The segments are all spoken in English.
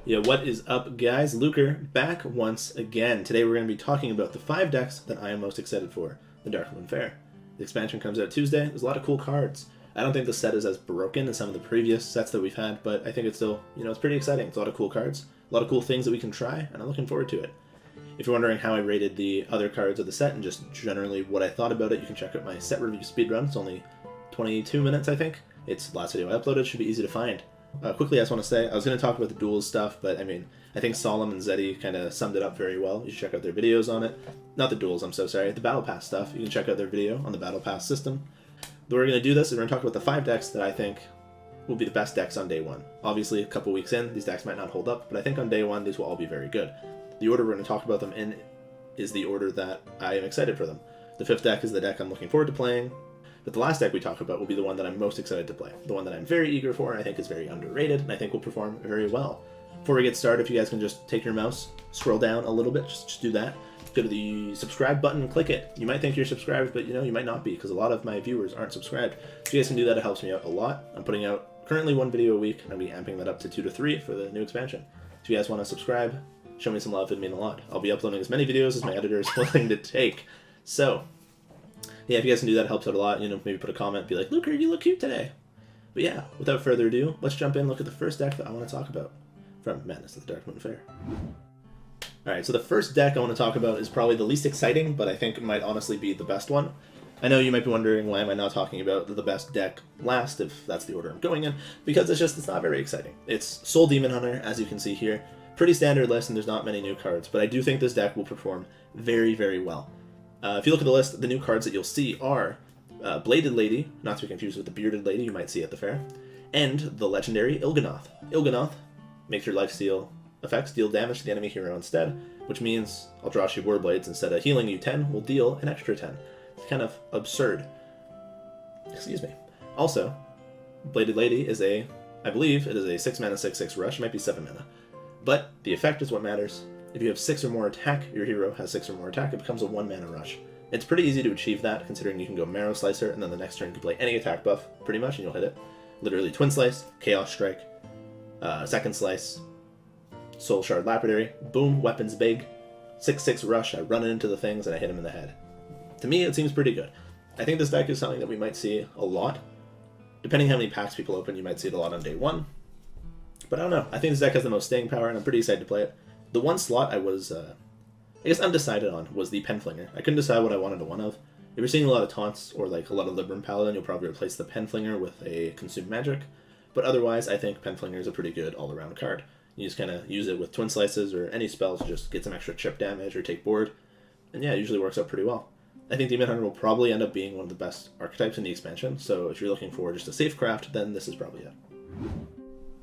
Yeah, what is up, guys? Luker back once again. Today we're going to be talking about the 5 decks that I am most excited for, the Darkmoon Faire. The expansion comes out Tuesday. There's a lot of cool cards. I don't think the set is as broken as some of the previous sets that we've had, but I think it's still, it's pretty exciting. It's a lot of cool cards, a lot of cool things that we can try, and I'm looking forward to it. If you're wondering how I rated the other cards of the set and just generally what I thought about it, you can check out my set review speedrun. It's only 22 minutes, I think. It's the last video I uploaded. Should be easy to find. Quickly, I just want to say, I was going to talk about the duels stuff, but I think Solemn and Zeddy kind of summed it up very well. You should check out their videos on it. Not the duels, I'm so sorry. The Battle Pass stuff. You can check out their video on the Battle Pass system. The way we're going to do this is we're going to talk about the 5 decks that I think will be the best decks on day 1. Obviously, a couple weeks in, these decks might not hold up, but I think on day 1, these will all be very good. The order we're going to talk about them in is the order that I am excited for them. The 5th deck is the deck I'm looking forward to playing. But the last deck we talk about will be the one that I'm most excited to play. The one that I'm very eager for and I think is very underrated and I think will perform very well. Before we get started, if you guys can just take your mouse, scroll down a little bit, just do that. Go to the subscribe button and click it. You might think you're subscribed, but you might not be because a lot of my viewers aren't subscribed. If you guys can do that, it helps me out a lot. I'm putting out currently 1 video a week and I'll be amping that up to 2 to 3 for the new expansion. If you guys want to subscribe, show me some love, it'd mean a lot. I'll be uploading as many videos as my editor is willing to take. So, yeah, if you guys can do that, it helps out a lot. Maybe put a comment, be like, Luker, you look cute today. But yeah, without further ado, let's jump in, look at the first deck that I want to talk about from Madness of the Darkmoon Faire. Alright, so the first deck I want to talk about is probably the least exciting, but I think it might honestly be the best one. I know you might be wondering why am I not talking about the best deck last, if that's the order I'm going in, because it's not very exciting. It's Soul Demon Hunter, as you can see here. Pretty standard list, and there's not many new cards, but I do think this deck will perform very, very well. If you look at the list, the new cards that you'll see are Bladed Lady, not to be confused with the Bearded Lady you might see at the fair, and the legendary Il'gynoth. Il'gynoth makes your lifesteal effects deal damage to the enemy hero instead, which means I'll draw you Warblades instead of healing you 10, will deal an extra 10. It's kind of absurd. Excuse me. Also, Bladed Lady is I believe it is a 6 mana 6/6 rush, it might be 7 mana. But the effect is what matters. If you have 6 or more attack, your hero has 6 or more attack, it becomes a 1 mana rush. It's pretty easy to achieve that, considering you can go Marrow Slicer, and then the next turn you can play any attack buff, pretty much, and you'll hit it. Literally Twin Slice, Chaos Strike, Second Slice, Soul Shard Lapidary, boom, weapons big, 6/6 rush, I run it into the things and I hit him in the head. To me, it seems pretty good. I think this deck is something that we might see a lot. Depending how many packs people open, you might see it a lot on day 1. But I don't know, I think this deck has the most staying power, and I'm pretty excited to play it. The one slot I was, undecided on was the Penflinger. I couldn't decide what I wanted one of. If you're seeing a lot of taunts or like a lot of Libram Paladin, you'll probably replace the Penflinger with a Consume Magic. But otherwise, I think Penflinger is a pretty good all-around card. You just kind of use it with Twin Slices or any spells to just get some extra chip damage or take board. And yeah, it usually works out pretty well. I think Demon Hunter will probably end up being one of the best archetypes in the expansion, so if you're looking for just a safe craft, then this is probably it.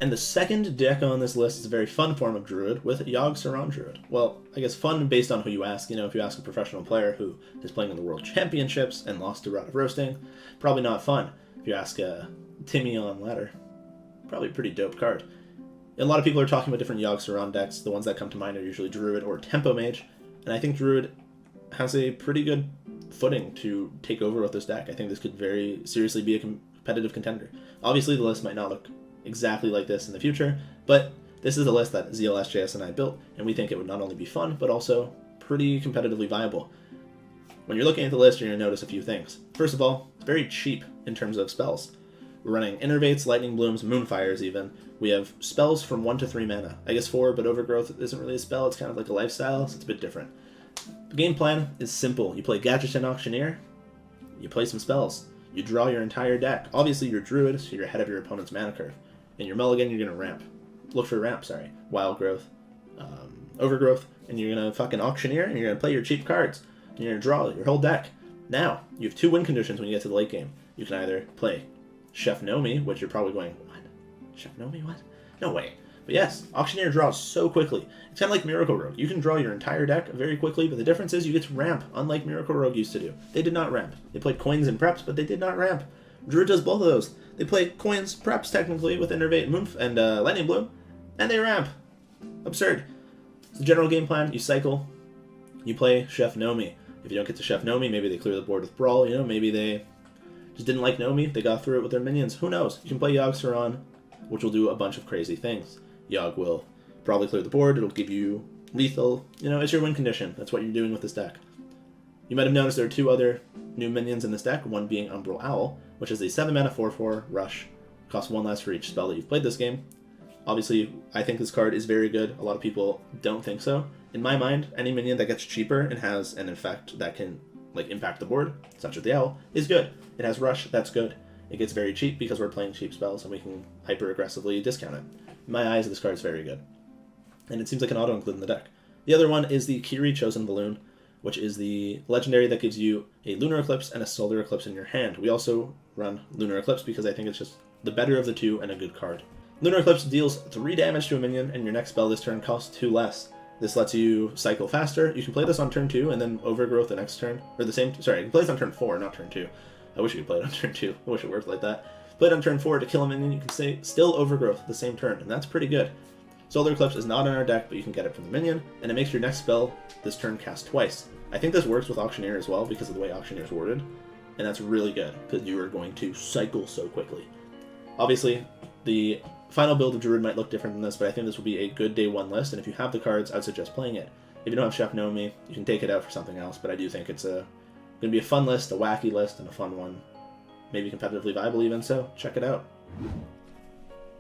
And the second deck on this list is a very fun form of Druid with Yogg Druid. Well, I guess fun based on who you ask. If you ask a professional player who is playing in the World Championships and lost to Rod of Roasting, probably not fun. If you ask Timmy on Ladder, probably a pretty dope card. A lot of people are talking about different Yogg decks. The ones that come to mind are usually Druid or Tempo Mage, and I think Druid has a pretty good footing to take over with this deck. I think this could very seriously be a competitive contender. Obviously, the list might not look exactly like this in the future, but this is a list that ZLSJS and I built, and we think it would not only be fun, but also pretty competitively viable. When you're looking at the list, you're going to notice a few things. First of all, it's very cheap in terms of spells. We're running Innervates, Lightning Blooms, Moonfires even. We have spells from 1 to 3 mana. I guess 4, but Overgrowth isn't really a spell, it's kind of like a lifestyle, so it's a bit different. The game plan is simple. You play Gadgetzan Auctioneer, you play some spells, you draw your entire deck. Obviously you're Druid, so you're ahead of your opponent's mana curve. In your mulligan, you're going to ramp. Look for ramp, sorry. Wild Growth, Overgrowth, and you're going to fucking Auctioneer, and you're going to play your cheap cards. And you're going to draw your whole deck. Now, you have 2 win conditions when you get to the late game. You can either play Chef Nomi, which you're probably going, what? Chef Nomi, what? No way. But yes, Auctioneer draws so quickly. It's kind of like Miracle Rogue. You can draw your entire deck very quickly, but the difference is you get to ramp, unlike Miracle Rogue used to do. They did not ramp. They played coins and preps, but they did not ramp. Druid does both of those. They play coins, preps technically, with Innervate and Lightning Bloom, and they ramp. Absurd. It's the general game plan. You cycle, you play Chef Nomi. If you don't get to Chef Nomi, maybe they clear the board with Brawl, maybe they just didn't like Nomi, they got through it with their minions. Who knows? You can play Yogg, which will do a bunch of crazy things. Yogg will probably clear the board. It'll give you lethal. You know, it's your win condition. That's what you're doing with this deck. You might have noticed there are 2 other new minions in this deck, one being Umbral Owl, which is a 7-mana 4/4 rush. Costs 1 less for each spell that you've played this game. Obviously, I think this card is very good. A lot of people don't think so. In my mind, any minion that gets cheaper and has an effect that can like impact the board, such as the Owl, is good. It has rush, that's good. It gets very cheap because we're playing cheap spells and we can hyper-aggressively discount it. In my eyes, this card is very good. And it seems like an auto-include in the deck. The other one is the Kiri Chosen Balloon, which is the legendary that gives you a Lunar Eclipse and a Solar Eclipse in your hand. We also run Lunar Eclipse because I think it's just the better of the 2 and a good card. Lunar Eclipse deals 3 damage to a minion, and your next spell this turn costs 2 less. This lets you cycle faster. You can play this on turn 2 and then Overgrowth the next turn. Or the same, sorry, you can play this on turn 4, not turn 2. I wish you could play it on turn 2. I wish it worked like that. Play it on turn 4 to kill a minion, you can say still Overgrowth the same turn, and that's pretty good. Solar Eclipse is not in our deck, but you can get it from the minion, and it makes your next spell this turn cast twice. I think this works with Auctioneer as well because of the way Auctioneer is worded, and that's really good because you are going to cycle so quickly. Obviously, the final build of Druid might look different than this, but I think this will be a good day 1 list, and if you have the cards, I'd suggest playing it. If you don't have Chef Know Me, you can take it out for something else, but I do think it's going to be a fun list, a wacky list, and a fun one. Maybe competitively viable even, so check it out.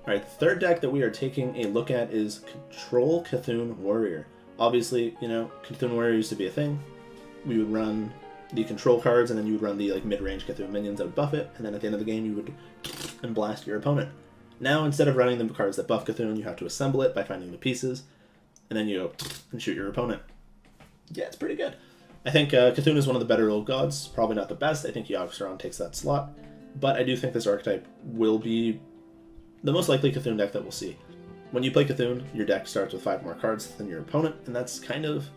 Alright, the third deck that we are taking a look at is Control Cthulhu Warrior. Obviously, you know, Cthulhu Warrior used to be a thing. We would run the control cards, and then you would run the like mid-range Cthulhu minions that would buff it, and then at the end of the game you would and blast your opponent. Now, instead of running the cards that buff Cthulhu, you have to assemble it by finding the pieces, and then you go and shoot your opponent. Yeah, it's pretty good. I think Cthulhu is one of the better old gods, probably not the best. I think Yogg Druid takes that slot, but I do think this archetype will be the most likely Cthulhu deck that we'll see. When you play Cthulhu, your deck starts with 5 more cards than your opponent, and that's kind of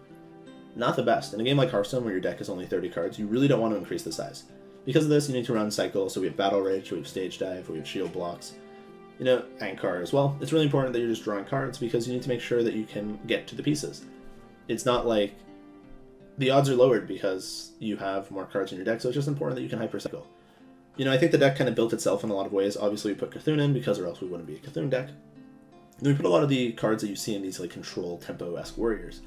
not the best. In a game like Hearthstone, where your deck is only 30 cards, you really don't want to increase the size. Because of this, you need to run Cycle, so we have Battle Rage, we have Stage Dive, we have Shield Blocks, you know, Ankar as well. It's really important that you're just drawing cards because you need to make sure that you can get to the pieces. It's not like the odds are lowered because you have more cards in your deck, so it's just important that you can hyper-cycle. You know, I think the deck kind of built itself in a lot of ways. Obviously, we put Cthulhu in because or else we wouldn't be a Cthulhu deck. Then we put a lot of the cards that you see in these like control tempo-esque warriors.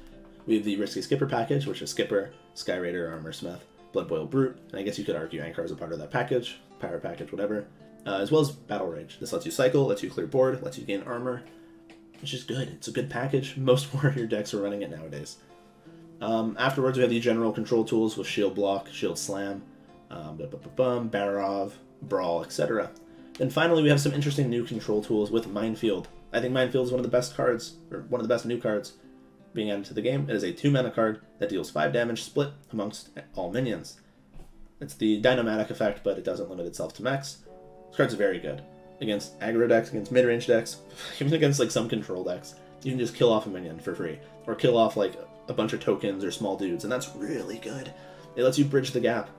We have the Risky Skipper package, which is Skipper, Sky Raider, Armor Smith, Bloodboil Brute, and I guess you could argue Ankar is a part of that package, Power package, whatever, as well as Battle Rage. This lets you cycle, lets you clear board, lets you gain armor, which is good. It's a good package. Most warrior decks are running it nowadays. Afterwards, we have the general control tools with Shield Block, Shield Slam, Barov, Brawl, etc. Then finally, we have some interesting new control tools with Minefield. I think Minefield is one of the best cards, or one of the best new cards being added to the game. It is a 2-mana card that deals 5 damage split amongst all minions. It's the Dynomatic effect, but it doesn't limit itself to mechs. This card's very good. Against aggro decks, against mid-range decks, even against like some control decks. You can just kill off a minion for free. Or kill off like a bunch of tokens or small dudes, and that's really good. It lets you bridge the gap.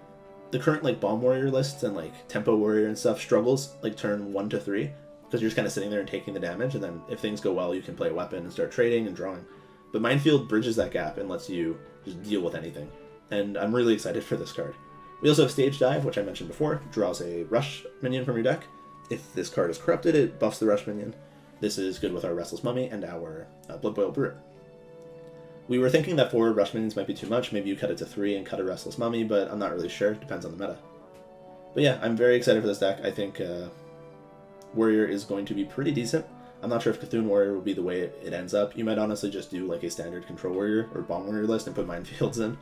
The current like Bomb Warrior lists and like Tempo Warrior and stuff struggles like turn 1 to 3, because you're just kind of sitting there and taking the damage, and then if things go well, you can play a weapon and start trading and drawing. But Minefield bridges that gap and lets you just deal with anything, and I'm really excited for this card. We also have Stage Dive, which I mentioned before, draws a Rush minion from your deck. If this card is corrupted, it buffs the Rush minion. This is good with our Restless Mummy and our Bloodboil Brute. We were thinking that 4 Rush minions might be too much. Maybe you cut it to 3 and cut a Restless Mummy, but I'm not really sure. Depends on the meta. But yeah, I'm very excited for this deck. I think Warrior is going to be pretty decent. I'm not sure if Cthulhu Warrior will be the way it ends up. You might honestly just do like a standard Control Warrior or Bomb Warrior list and put Minefields in.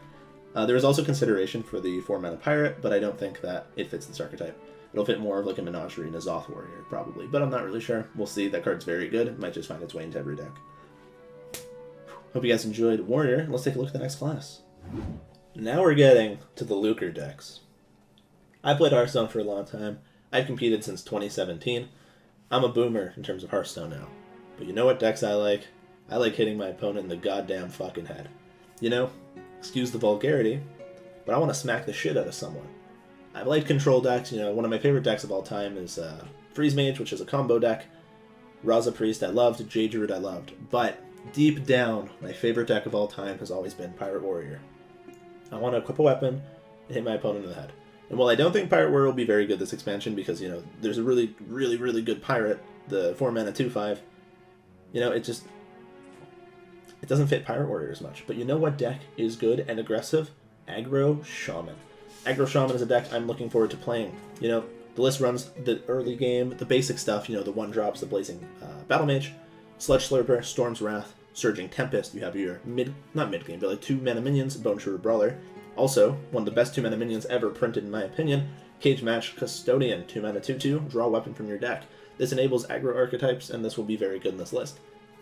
There is also consideration for the 4-mana Pirate, but I don't think that it fits this archetype. It'll fit more of like a Menagerie N'Zoth Warrior, probably, but I'm not really sure. We'll see. That card's very good. It might just find its way into every deck. Hope you guys enjoyed Warrior. Let's take a look at the next class. Now we're getting to the Lucre decks. I played Hearthstone for a long time. I've competed since 2017. I'm a boomer in terms of Hearthstone now. But you know what decks I like? I like hitting my opponent in the goddamn fucking head. You know, excuse the vulgarity, but I want to smack the shit out of someone. I like control decks. You know, one of my favorite decks of all time is Freeze Mage, which is a combo deck. Raza Priest I loved, Jade Druid I loved. But deep down, my favorite deck of all time has always been Pirate Warrior. I want to equip a weapon and hit my opponent in the head. And while I don't think Pirate Warrior will be very good this expansion because, you know, there's a really, really, really good pirate, the 4-mana 2/5, you know, it just, It doesn't fit Pirate Warrior as much. But you know what deck is good and aggressive? Aggro Shaman. Aggro Shaman is a deck I'm looking forward to playing. You know, the list runs the early game, the basic stuff, you know, the 1-drops, the Blazing Battle Mage, Sludge Slurper, Storm's Wrath, Surging Tempest. You have your not mid-game, but like 2-mana minions, Bone Shrewer Brawler. Also, one of the best 2-mana minions ever printed in my opinion, Cage Match Custodian, 2-mana 2/2, draw a weapon from your deck. This enables aggro archetypes, and this will be very good in this list.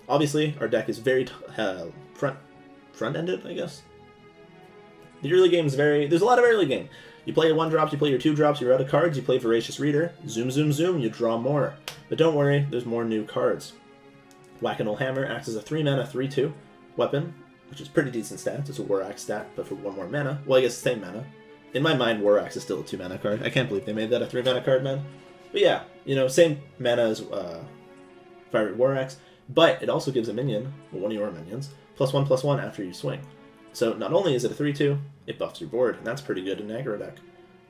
Obviously, our deck is very front-ended, I guess. The early game is there's a lot of early game. You play your 1-drops, you play your 2-drops, you're out of cards, you play Voracious Reader, zoom, zoom, zoom, you draw more. But don't worry, there's more new cards. Whack-a-Mole Hammer acts as a 3-mana 3/2 weapon, which is pretty decent stats. It's a War Axe stat, but for 1 more mana. Well, I guess the same mana. In my mind, War Axe is still a 2-mana card. I can't believe they made that a 3-mana card, man. But yeah, you know, same mana as Fiery War Axe, but it also gives a minion, well, one of your minions, +1/+1 after you swing. So not only is it a 3/2, it buffs your board, and that's pretty good in an aggro deck.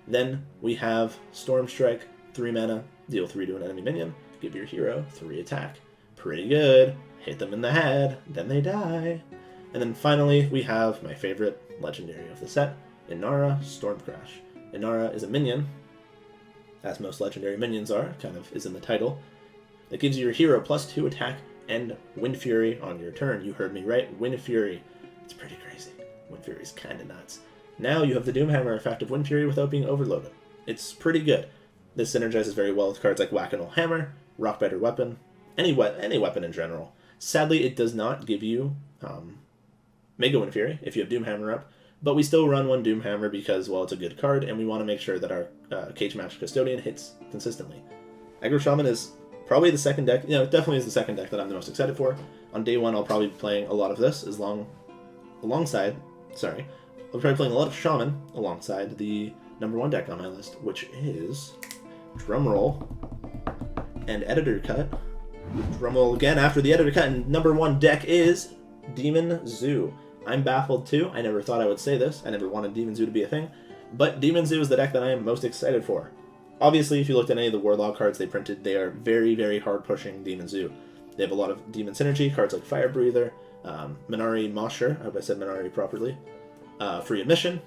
Then we have Storm Strike, 3 mana, deal 3 to an enemy minion, give your hero 3 attack. Pretty good. Hit them in the head, then they die. And then finally, we have my favorite legendary of the set, Inara Stormcrash. Inara is a minion, as most legendary minions are, kind of is in the title, that gives your hero +2 attack and Wind Fury on your turn. You heard me right, Wind Fury. It's pretty crazy. Wind Fury is kind of nuts. Now you have the Doomhammer effect of Wind Fury without being overloaded. It's pretty good. This synergizes very well with cards like Whack-a-Mole Hammer, Rockbiter Weapon, any weapon in general. Sadly, it does not give you Mega Wind Fury if you have Doomhammer up, but we still run one Doomhammer because, well, it's a good card, and we want to make sure that our Cage Match Custodian hits consistently. Aggro Shaman is probably the second deck, it definitely is the second deck that I'm the most excited for. On day one, I'll probably be playing a lot of this I'll probably playing a lot of Shaman alongside the #1 deck on my list, which is, drumroll, and editor cut. Drumroll again after the editor cut, and #1 deck is Demon Zoo. I'm baffled too. I never thought I would say this. I never wanted Demon Zoo to be a thing. But Demon Zoo is the deck that I am most excited for. Obviously, if you looked at any of the Warlock cards they printed, they are very, very hard pushing Demon Zoo. They have a lot of Demon Synergy, cards like Fire Breather, Minari Mosher, I hope I said Minari properly, Free Admission,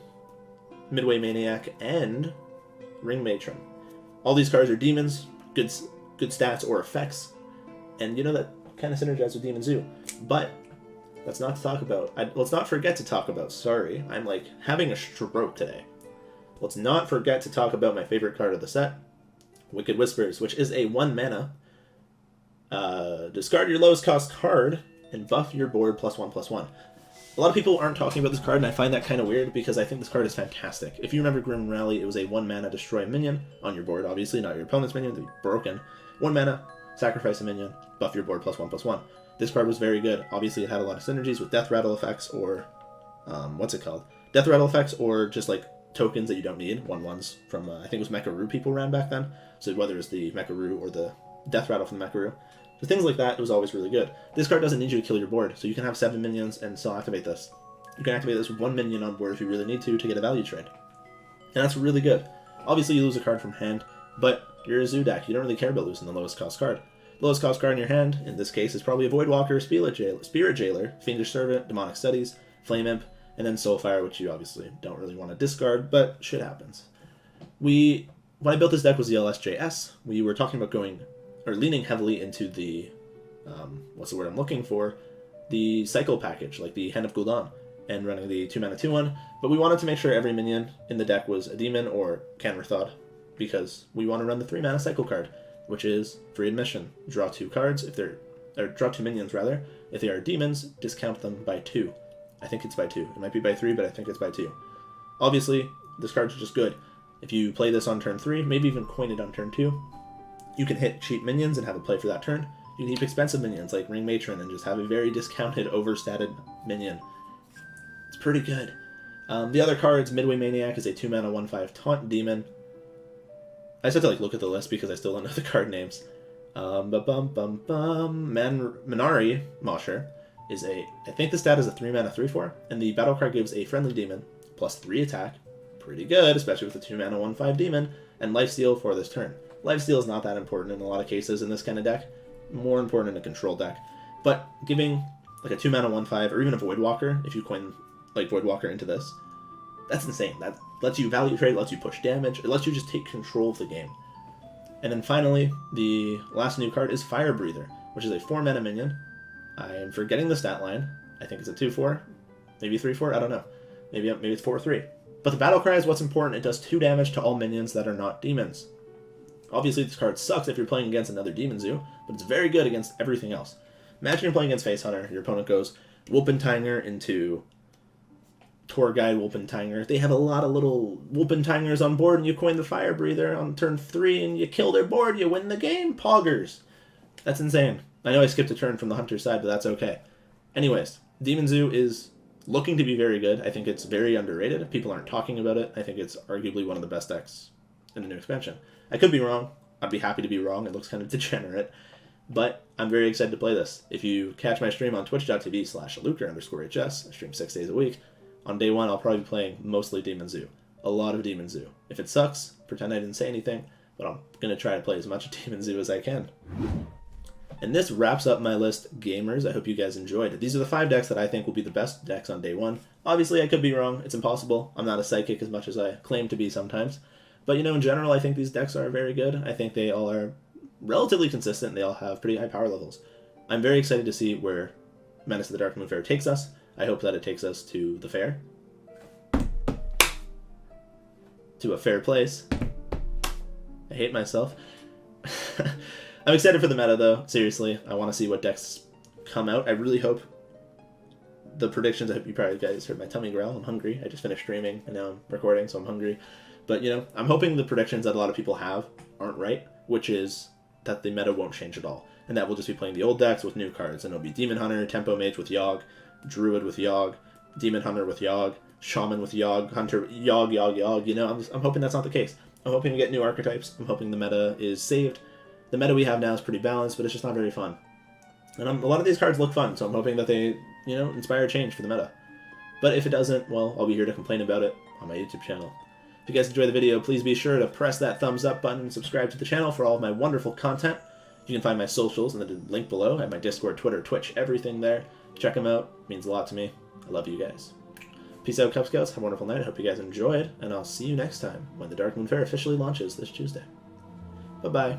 Midway Maniac, and Ring Matron. All these cards are demons, good stats or effects, and you know that kind of synergizes with Demon Zoo. But let's not forget to talk about, sorry, I'm like having a stroke today. Let's not forget to talk about my favorite card of the set, Wicked Whispers, which is a 1-mana. Discard your lowest cost card and buff your board +1/+1. A lot of people aren't talking about this card, and I find that kind of weird because I think this card is fantastic. If you remember Grim Rally, it was a 1-mana destroy a minion on your board, obviously, not your opponent's minion, they'd be broken. 1 mana, sacrifice a minion, buff your board +1/+1. This card was very good. Obviously, it had a lot of synergies with Death Rattle effects or, Death Rattle effects or just like tokens that you don't need, 1/1s from, I think it was Mecharoo people ran back then. So whether it's the Mecharoo or the Death Rattle from the Mecharoo. So things like that, it was always really good. This card doesn't need you to kill your board, so you can have 7 minions and still activate this. You can activate this with 1 minion on board if you really need to get a value trade. And that's really good. Obviously, you lose a card from hand, but you're a Zoo deck. You don't really care about losing the lowest cost card. The lowest cost card in your hand, in this case, is probably a Voidwalker, Spirit Jailer, Fiendish Servant, Demonic Studies, Flame Imp, and then Soulfire, which you obviously don't really want to discard, but shit happens. When I built this deck was the LSJS, we were talking about leaning heavily into the, what's the word I'm looking for, the cycle package, like the Hand of Gul'dan, and running the 2-mana 2/1, but we wanted to make sure every minion in the deck was a demon or Canmerthod, because we want to run the 3-mana cycle card, which is Free Admission. Draw 2 cards, draw 2 minions rather. If they are demons, discount them by 2. I think it's by 2. It might be by 3, but I think it's by 2. Obviously, this card's just good. If you play this on turn 3, maybe even coin it on turn 2, you can hit cheap minions and have a play for that turn. You can keep expensive minions like Ring Matron and just have a very discounted, overstated minion. It's pretty good. The other cards, Midway Maniac is a 2-mana 1/5 Taunt Demon. I just have to look at the list because I still don't know the card names. Minari Mosher is I think the stat is a 3-mana 3/4, and the battle card gives a friendly demon +3 attack. Pretty good, especially with the 2-mana 1/5 demon, and lifesteal for this turn. Lifesteal is not that important in a lot of cases in this kind of deck. More important in a control deck. But giving like a 2-mana 1/5, or even a Voidwalker, if you coin like Voidwalker into this, that's insane. That lets you value trade, lets you push damage, it lets you just take control of the game. And then finally, the last new card is Fire Breather, which is a 4-mana minion. I am forgetting the stat line. I think it's a 2/4, maybe 3/4, I don't know. Maybe it's 4/3. But the battle cry is what's important. It does 2 damage to all minions that are not demons. Obviously, this card sucks if you're playing against another Demon Zoo, but it's very good against everything else. Imagine you're playing against Face Hunter, your opponent goes Wulpentinger into Tour Guide Wulpentinger. They have a lot of little Wulpentingers on board, and you coin the Fire Breather on turn 3, and you kill their board, you win the game, poggers. That's insane. I know I skipped a turn from the Hunter side, but that's okay. Anyways, Demon Zoo is looking to be very good. I think it's very underrated. People aren't talking about it. I think it's arguably one of the best decks in the new expansion. I could be wrong. I'd be happy to be wrong. It looks kind of degenerate. But I'm very excited to play this. If you catch my stream on twitch.tv/Luker_HS, I stream 6 days a week. On day 1, I'll probably be playing mostly Demon Zoo. A lot of Demon Zoo. If it sucks, pretend I didn't say anything, but I'm going to try to play as much Demon Zoo as I can. And this wraps up my list, gamers. I hope you guys enjoyed. These are the 5 decks that I think will be the best decks on day 1. Obviously, I could be wrong. It's impossible. I'm not a psychic as much as I claim to be sometimes. But, you know, in general, I think these decks are very good. I think they all are relatively consistent. They all have pretty high power levels. I'm very excited to see where Menace of the Darkmoon Faire takes us. I hope that it takes us to the fair. To a fair place. I hate myself. I'm excited for the meta, though. Seriously, I want to see what decks come out. I really hope the predictions... I hope you probably guys heard my tummy growl. I'm hungry. I just finished streaming, and now I'm recording, so I'm hungry. But, you know, I'm hoping the predictions that a lot of people have aren't right, which is that the meta won't change at all. And that we'll just be playing the old decks with new cards. And it'll be Demon Hunter, Tempo Mage with Yogg, Druid with Yogg, Demon Hunter with Yogg, Shaman with Yogg, Hunter, Yogg, Yogg, Yogg. You know, I'm hoping that's not the case. I'm hoping we get new archetypes. I'm hoping the meta is saved. The meta we have now is pretty balanced, but it's just not very fun. And a lot of these cards look fun, so I'm hoping that they, you know, inspire change for the meta. But if it doesn't, well, I'll be here to complain about it on my YouTube channel. If you guys enjoyed the video, please be sure to press that thumbs up button and subscribe to the channel for all of my wonderful content. You can find my socials in the link below. I have my Discord, Twitter, Twitch, everything there. Check them out. It means a lot to me. I love you guys. Peace out, Cub Scouts. Have a wonderful night. I hope you guys enjoyed, and I'll see you next time when the Darkmoon Faire officially launches this Tuesday. Bye-bye.